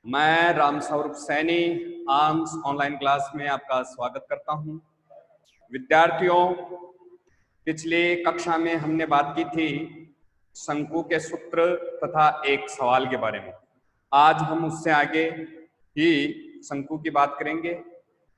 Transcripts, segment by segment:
मैं Ram Swaroop Saini arms online class में आपका स्वागत करता हूं। विद्यार्थियों, पिछली कक्षा में हमने बात की थी शंकु के सूत्र तथा एक सवाल के बारे में। आज हम उससे आगे ही शंकु की बात करेंगे।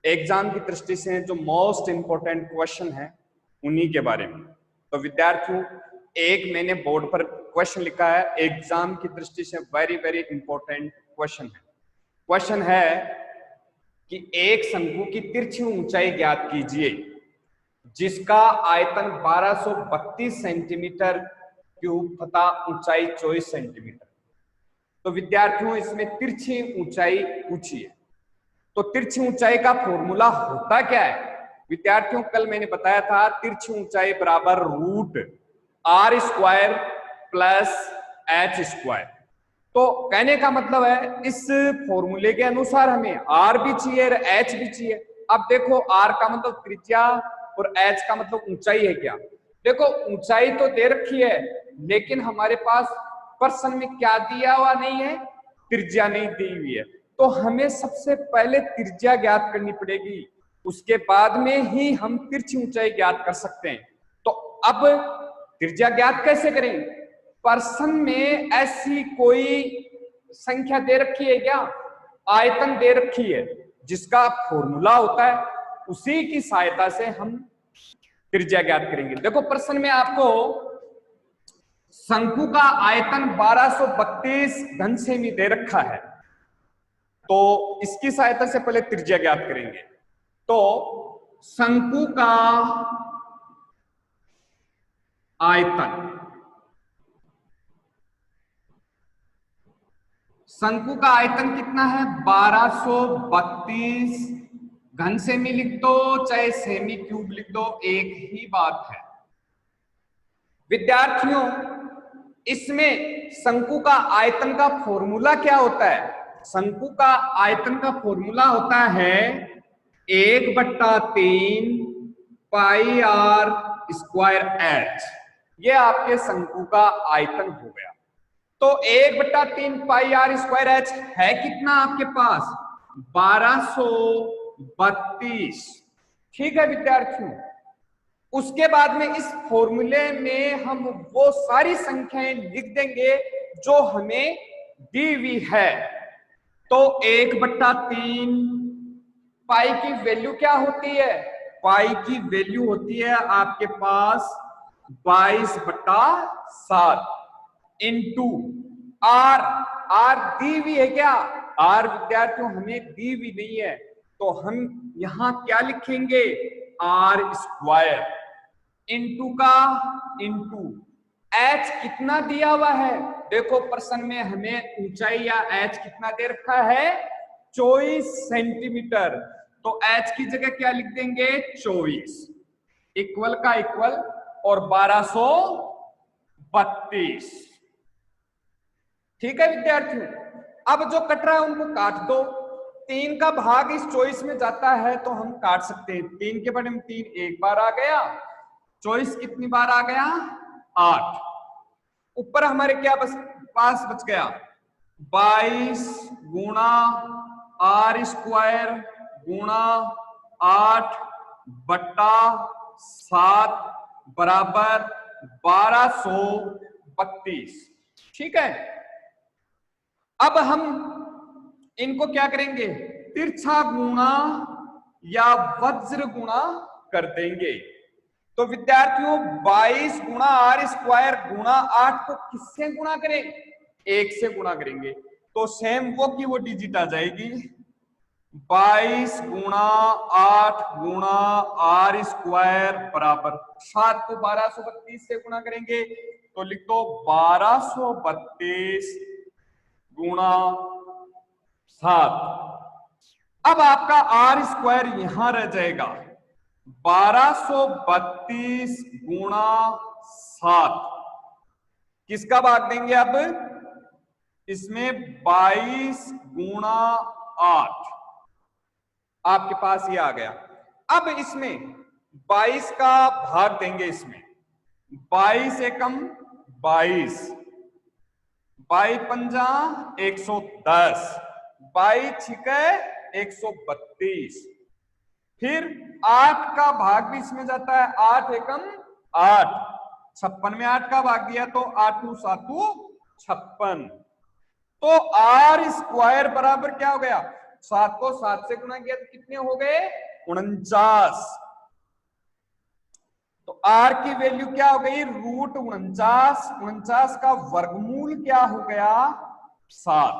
एग्जाम की दृष्टि से जो मोस्ट इंपोर्टेंट क्वेश्चन है उन्हीं के बारे में। तो विद्यार्थियों, एक मैंने बोर्ड पर क्वेश्चन लिखा है, एग्जाम की दृष्टि से वेरी वेरी इंपॉर्टेंट क्वेश्चन है। क्वेश्चन है कि एक शंकु की तिरछी ऊंचाई ज्ञात कीजिए जिसका आयतन 1232 सेंटीमीटर क्यूब तथा ऊंचाई 24 सेंटीमीटर। तो विद्यार्थियों, इसमें तिरछी ऊंचाई पूछी है। तो तिरछी ऊंचाई का फॉर्मूला होता क्या है? विद्यार्थियों, कल मैंने बताया था तिरछी ऊंचाई बराबर root r square plus h square. तो कहने का मतलब है इस फॉर्मूले के अनुसार हमें आर भी चाहिए और एच भी चाहिए। अब देखो, आर का मतलब त्रिज्या और एच का मतलब ऊंचाई है क्या? देखो, ऊंचाई तो दे रखी है, लेकिन हमारे पास प्रश्न में क्या दिया हुआ नहीं है? त्रिज्या नहीं दी हुई है। तो हमें सबसे पहले त्रिज्या ज्ञात करनी पड़ेगी, उसके बाद में ही हम तिरछी ऊंचाई ज्ञात कर सकते हैं। तो अब त्रिज्या ज्ञात कैसे करें? प्रश्न में ऐसी कोई संख्या दे रखी है क्या? आयतन दे रखी है जिसका फॉर्मूला होता है, उसी की सहायता से हम त्रिज्या ज्ञात करेंगे। देखो, प्रश्न में आपको शंकु का आयतन 1232 घन सेमी दे रखा है, तो इसकी सहायता से पहले त्रिज्या ज्ञात करेंगे। तो शंकु का आयतन, शंकु का आयतन कितना है? 1232 घन सेमी लिख दो चाहे सेमी क्यूब लिख दो, एक ही बात है। विद्यार्थियों, इसमें शंकु का आयतन का फॉर्मूला क्या होता है? शंकु का आयतन का फॉर्मूला होता है 1/3 पाई आर स्क्वायर एच। ये आपके शंकु का आयतन हो गया। तो 1/3 पाई आर स्क्वायर एच है कितना आपके पास? 1232। ठीक है विद्यार्थियों, उसके बाद में इस फॉर्मूले में हम वो सारी संख्याएं लिख देंगे जो हमें दी हुई है। तो 1/3 पाई की वैल्यू क्या होती है? पाई की वैल्यू होती है आपके पास 22/7 इंटू आर। आर दी हुई है क्या? आर विद्यार्थियों हमें दी हुई नहीं है, तो हम यहां क्या लिखेंगे? आर स्क्वायर इंटू का इंटू एच कितना दिया हुआ है? देखो, प्रश्न में हमें ऊंचाई या एच कितना दे रखा है? 24 सेंटीमीटर। तो एच की जगह क्या लिख देंगे? 24 इक्वल का इक्वल और 1232। ठीक है विद्यार्थियों, अब जो कट रहा है उनको काट दो। 3 का भाग इस 24 में जाता है तो हम काट सकते हैं। 3 के बड़े में 3 एक बार आ गया, 24 कितनी बार आ गया? 8। ऊपर हमारे क्या पास बच गया? 22 गुणा आर स्क्वायर गुणा 8/7 बराबर 1232। ठीक है, अब हम इनको क्या करेंगे? तिरछा गुणा या वज्र गुणा कर देंगे। तो विद्यार्थियों, 22 गुणा आर स्क्वायर गुणा 8 को किससे गुणा करें? 1 से गुणा करेंगे, तो सेम वो की वो डिजिट आ जाएगी। 22 गुणा 8 गुणा आर स्क्वायर बराबर 7 को 1232 से गुणा करेंगे तो लिख दो 1232 गुणा 7। अब आपका आर स्क्वायर यहां रह जाएगा। 1232 गुणा 7 किसका भाग देंगे? अब इसमें 22 गुणा 8 आपके पास ये आ गया। अब इसमें 22 का भाग देंगे, इसमें 22 एकम 22, 22 पंजा 110, 22 छिके 132, फिर 8 का भाग भी इसमें जाता है, 8 एकम 8, 56 में 8 का भाग दिया तो 8 सातु 56। तो आर स्क्वायर बराबर क्या हो गया, 7 को 7 से गुणा किया तो कितने हो गए 49। तो आर की वैल्यू क्या हो गई रूट 49, 49 का वर्गमूल क्या हो गया 7।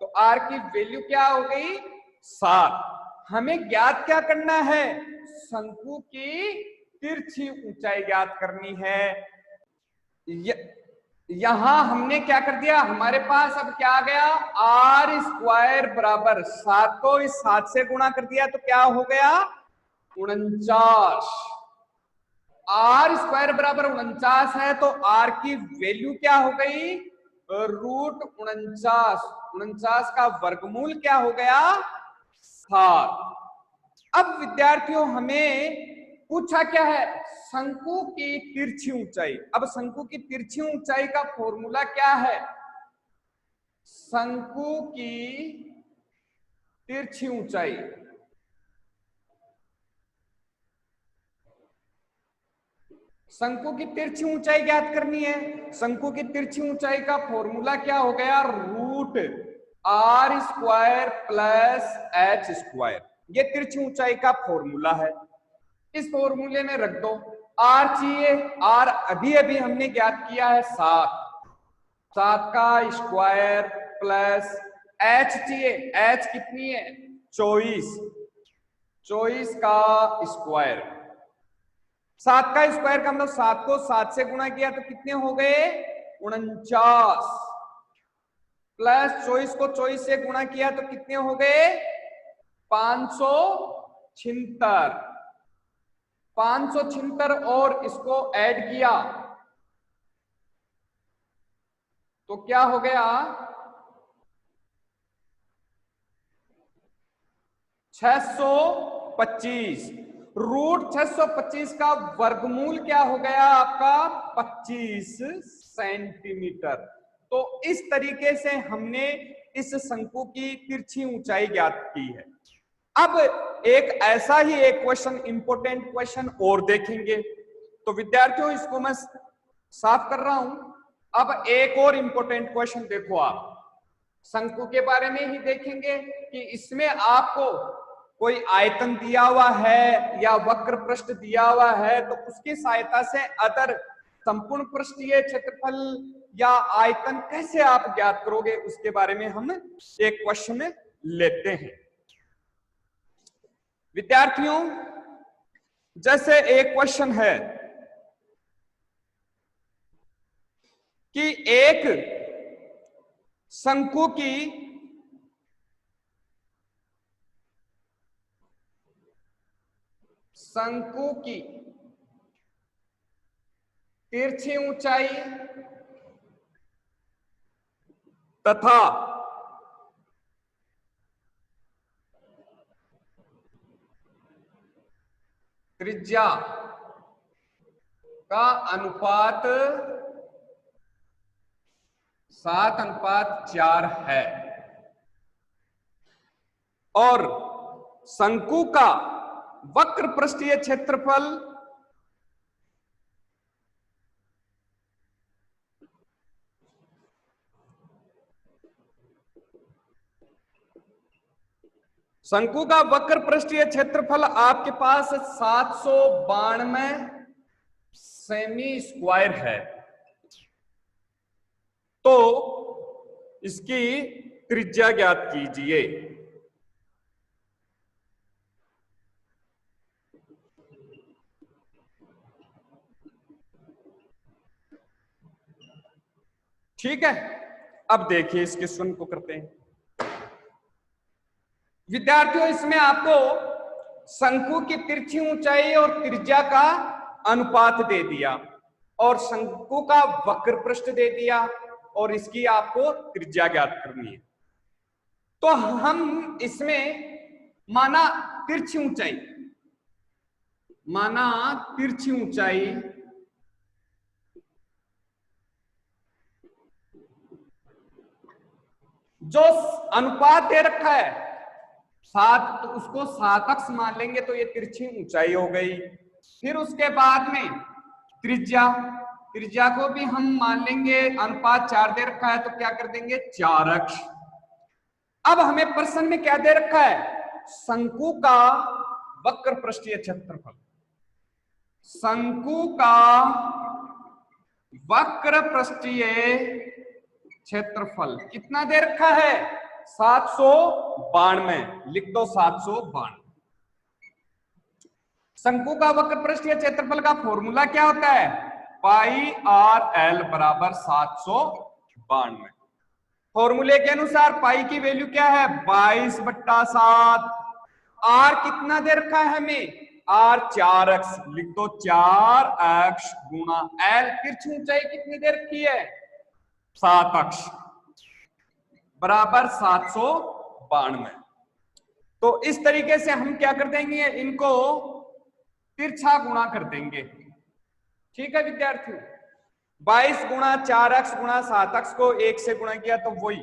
तो आर की वैल्यू क्या हो गई 7। हमें ज्ञात क्या करना है, शंकु की तिरछी ऊंचाई ज्ञात करनी है। यहां हमने क्या कर दिया, हमारे पास अब क्या आ गया, आर स्क्वायर बराबर 7 को इस 7 से गुणा कर दिया तो क्या हो गया 49। आर स्क्वायर बराबर 49 है तो आर की वैल्यू क्या हो गई रूट 49, 49 का वर्गमूल क्या हो गया 7। अब विद्यार्थियों हमें पूछा क्या है, शंकु की तिरछी ऊंचाई। अब शंकु की तिरछी ऊंचाई का फॉर्मूला क्या है, शंकु की तिरछी ऊंचाई शंकु की तिरछी ऊंचाई ज्ञात करनी है। शंकु की तिरछी ऊंचाई का फॉर्मूला क्या हो गया root r square plus h square, ये तिरछी ऊंचाई का फॉर्मूला है। इस फॉर्मूले में रख दो, आर चाहिए, आर अभी अभी हमने ज्ञात किया है 7, 7 का स्क्वायर प्लस एच चाहिए, एच कितनी है 24, 24 का स्क्वायर। 7 का स्क्वायर का मतलब 7 को 7 से गुणा किया तो कितने हो गए 49, प्लस 24 को 24 से गुणा किया तो कितने हो गए 576, 576 और इसको ऐड किया तो क्या हो गया 625। रूट 625 का वर्गमूल क्या हो गया आपका 25 सेंटीमीटर। तो इस तरीके से हमने इस शंकु की तिरछी ऊंचाई ज्ञात की है। अब एक ऐसा ही एक क्वेश्चन, इंपॉर्टेंट क्वेश्चन और देखेंगे। तो विद्यार्थियों इसको मैं साफ कर रहा हूं। अब एक और इंपॉर्टेंट क्वेश्चन देखो, आप शंकु के बारे में ही देखेंगे कि इसमें आपको कोई आयतन दिया हुआ है या वक्र पृष्ठ दिया हुआ है तो उसकी सहायता से अदर संपूर्ण पृष्ठीय क्षेत्रफल या आयतन कैसे आप ज्ञात करोगे, उसके बारे में हम एक क्वेश्चन लेते हैं। विद्यार्थियों जैसे एक क्वेश्चन है कि एक शंकु की तिरछी ऊंचाई तथा त्रिज्या का अनुपात 7:4 है और शंकु का वक्र पृष्ठीय क्षेत्रफल शंकु का वक्र पृष्ठीय क्षेत्रफल आपके पास 792 सेमी स्क्वायर है। तो इसकी त्रिज्या ज्ञात कीजिए। ठीक है, अब देखिए इस क्वेश्चन को करते हैं। विद्यार्थियों इसमें आपको शंकु की तिरछी ऊंचाई और त्रिज्या का अनुपात दे दिया और शंकु का वक्र पृष्ठ दे दिया और इसकी आपको त्रिज्या ज्ञात करनी है। तो हम इसमें माना तिरछी ऊंचाई जो अनुपात दे रखा है 7, तो उसको 7 अक्ष मान लेंगे तो ये तिरछी ऊंचाई हो गई। फिर उसके बाद में त्रिज्या, त्रिज्या को भी हम मान लेंगे, अनुपात 4 दे रखा है तो क्या कर देंगे 4 अक्ष। अब हमें प्रश्न में क्या दे रखा है, शंकु का वक्र पृष्ठीय क्षेत्रफल। शंकु का वक्र पृष्ठीय क्षेत्रफल कितना दे रखा है 792, लिख दो 792। शंकु का वक्र पृष्ठीय क्षेत्रफल का फॉर्मूला क्या होता है, पाई आर एल बराबर 792। फॉर्मूले के अनुसार पाई की वैल्यू क्या है 22/7। आर कितना दे रखा है हमें, आर 4 अक्ष, लिख दो 4 अक्ष गुणा एल, तिरछी ऊंचाई कितनी दे रखी है 7 अक्ष, बराबर 792। तो इस तरीके से हम क्या कर देंगे, इनको तिरछा गुणा कर देंगे। ठीक है विद्यार्थियों, 22 गुणा 4 अक्ष गुणा 7 अक्ष को 1 से गुणा किया तो वही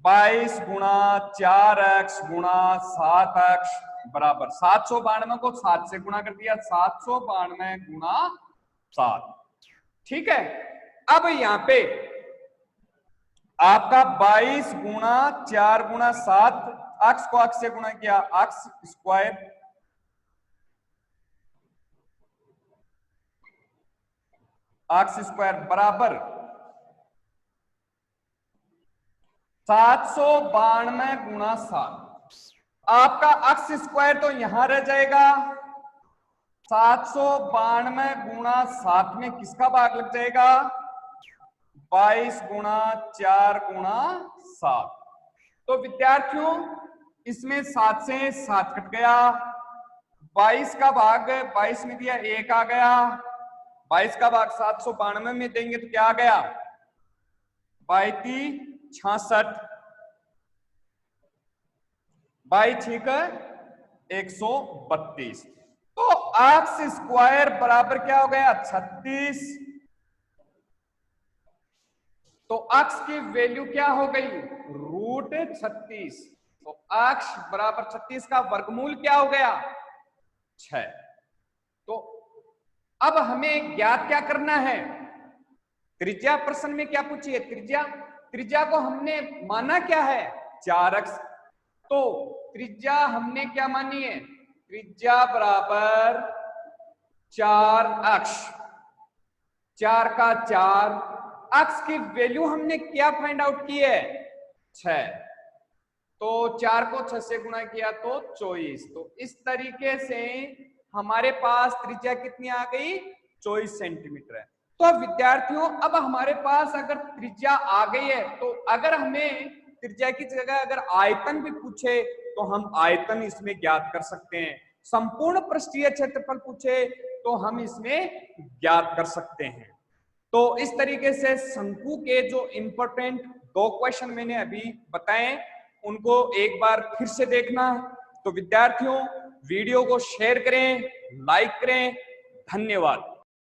22 गुणा 4 अक्ष गुणा 7 अक्ष बराबर 792 को 7 से गुणा कर दिया, 792 गुणा 7। ठीक है, अब यहां पे आपका 22 गुणा 4 गुणा 7, अक्ष को अक्ष से गुणा किया, अक्ष स्क्वायर, अक्ष स्क्वायर बराबर 792 गुणा 7। आपका अक्ष स्क्वायर तो यहां रह जाएगा, 792 गुणा 7 में किसका भाग लग जाएगा 22 गुणा 4 गुणा 7। तो विद्यार्थियों इसमें 7 से 7 कट गया, 22 का भाग 22 में दिया 1 आ गया, 22 का भाग 792 में देंगे तो क्या आ गया 22 66, 22 132। तो अक्ष स्क्वायर बराबर क्या हो गया 36। तो अक्ष की वैल्यू क्या हो गई √36। तो अक्ष बराबर 36 का वर्गमूल क्या हो गया 6। तो अब हमें ज्ञात क्या करना है, त्रिज्या प्रश्न में क्या पूछी है, त्रिज्या, त्रिज्या को हमने माना क्या है 4 अक्ष। तो त्रिज्या हमने क्या मानी है, त्रिज्या बराबर 4 अक्ष, 4 का 4, अक्ष की वैल्यू हमने क्या फाइंड आउट की है 6। तो 4 को 6 से गुणा किया तो 24। तो इस तरीके से हमारे पास त्रिज्या कितनी आ गई 24 सेंटीमीटर है। तो विद्यार्थियों अब हमारे पास अगर त्रिज्या आ गई है, तो अगर हमें त्रिज्या की जगह अगर आयतन भी पूछे तो हम आयतन इसमें ज्ञात कर सकते हैं, संपूर्ण पृष्ठीय क्षेत्रफल पूछे तो हम इसमें ज्ञात कर सकते हैं। तो इस तरीके से शंकु के जो इंपॉर्टेंट 2 क्वेश्चन मैंने अभी बताए उनको एक बार फिर से देखना। तो विद्यार्थियों वीडियो को शेयर करें, लाइक करें, धन्यवाद।